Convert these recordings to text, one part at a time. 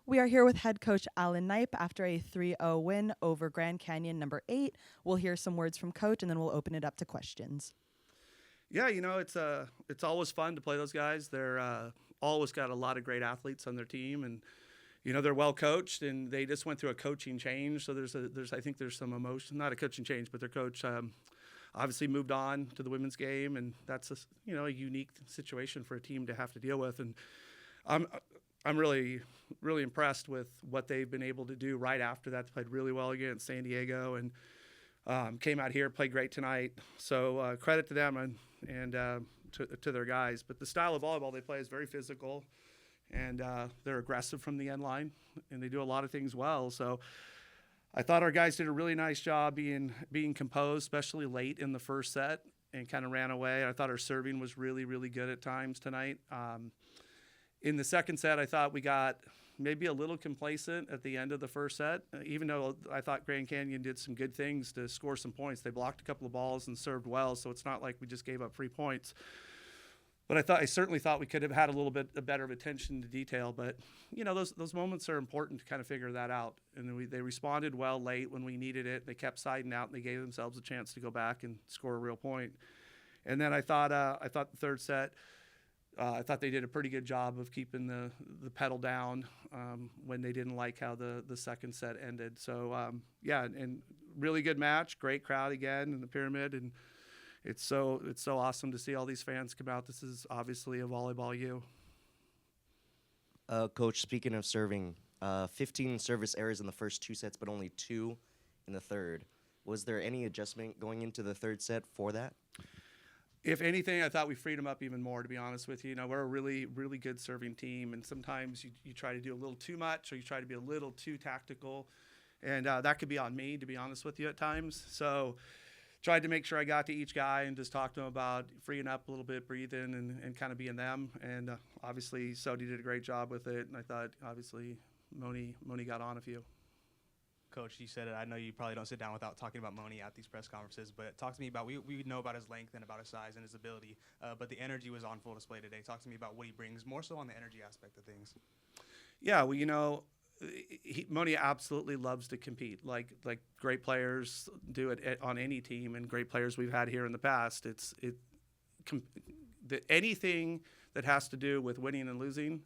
We are here with head coach Alan Knipe after a 3-0 win over Grand Canyon number 8. We'll hear some words from coach and then we'll open it up to questions. Yeah, it's always fun to play those guys. They're always got a lot of great athletes on their team, and they're well coached, and they just went through a coaching change. So I think there's some emotion, not a coaching change, but their coach obviously moved on to the women's game, and that's a unique situation for a team to have to deal with. And I'm really impressed with what they've been able to do right after that. They played really well against San Diego, and came out here, played great tonight. So credit to them and to their guys. But the style of volleyball they play is very physical, and they're aggressive from the end line, and they do a lot of things well. So I thought our guys did a really nice job being composed, especially late in the first set, and kind of ran away. I thought our serving was really, really good at times tonight. In the second set, I thought we got maybe a little complacent at the end of the first set, even though I thought Grand Canyon did some good things to score some points. They blocked a couple of balls and served well, so it's not like we just gave up 3 points. But I certainly thought we could have had a little bit better of attention to detail. But those moments are important to kind of figure that out. And they responded well late when we needed it. They kept siding out, and they gave themselves a chance to go back and score a real point. And then I thought the third set, I thought they did a pretty good job of keeping the pedal down when they didn't like how the second set ended. So and really good match, great crowd again in the Pyramid, and it's so awesome to see all these fans come out. This is obviously a volleyball U. Coach, speaking of serving, 15 service errors in the first 2 sets, but only 2 in the third. Was there any adjustment going into the third set for that? If anything, I thought we freed them up even more, to be honest with you. We're a really, really good serving team, and sometimes you try to do a little too much, or you try to be a little too tactical, and that could be on me, to be honest with you, at times. So tried to make sure I got to each guy and just talked to them about freeing up a little bit, breathing, and kind of being them. And obviously, Sodi did a great job with it, and I thought, obviously, Moni got on a few. Coach, you said it. I know you probably don't sit down without talking about Moni at these press conferences, but talk to me about, we know about his length and about his size and his ability, but the energy was on full display today. Talk to me about what he brings, more so on the energy aspect of things. Yeah, well, Moni absolutely loves to compete, like great players do it on any team, and great players we've had here in the past. Anything that has to do with winning and losing,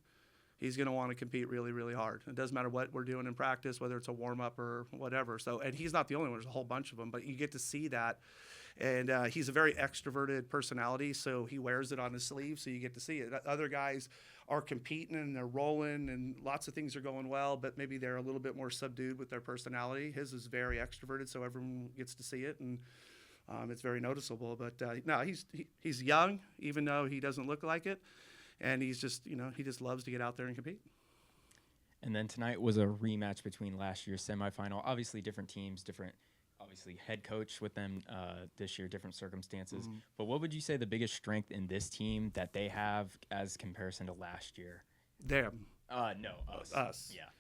he's going to want to compete really, really hard. It doesn't matter what we're doing in practice, whether it's a warm-up or whatever. So, and he's not the only one. There's a whole bunch of them, but you get to see that. And he's a very extroverted personality, so he wears it on his sleeve, so you get to see it. Other guys are competing and they're rolling and lots of things are going well, but maybe they're a little bit more subdued with their personality. His is very extroverted, so everyone gets to see it, and it's very noticeable. But no, he's young, even though he doesn't look like it. And he's just, he just loves to get out there and compete. And then tonight was a rematch between last year's semifinal. Obviously, different teams, different, obviously, head coach with them this year, different circumstances. Mm-hmm. But what would you say the biggest strength in this team that they have as comparison to last year? Them. No, us. Us. Yeah.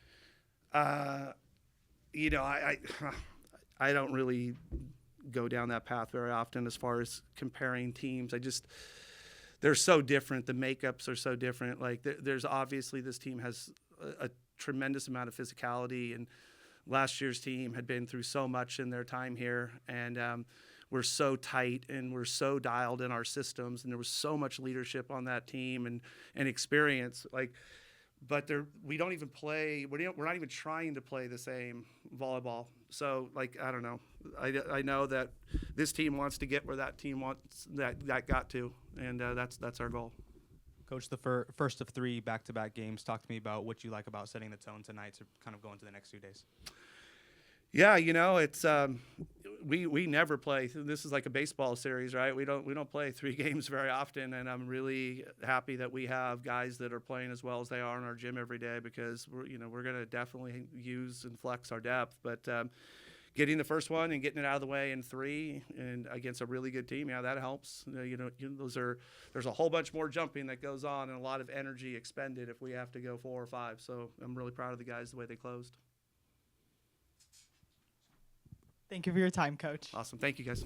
I don't really go down that path very often as far as comparing teams. They're so different. The makeups are so different. Like there's obviously this team has a tremendous amount of physicality, and last year's team had been through so much in their time here, and we're so tight and we're so dialed in our systems, and there was so much leadership on that team and experience. But we don't even play. We're not even trying to play the same volleyball. So I don't know. I know that this team wants to get where that team wants that got to, and that's our goal. Coach, the first of 3 back-to-back games. Talk to me about what you like about setting the tone tonight to kind of go into the next 2 days. Yeah, it's we never play. This is like a baseball series, right? We don't play 3 games very often, and I'm really happy that we have guys that are playing as well as they are in our gym every day, because we're going to definitely use and flex our depth. But getting the first one and getting it out of the way in 3 and against a really good team, yeah, that helps. There's a whole bunch more jumping that goes on and a lot of energy expended if we have to go 4 or 5. So I'm really proud of the guys the way they closed. Thank you for your time, Coach. Awesome. Thank you, guys.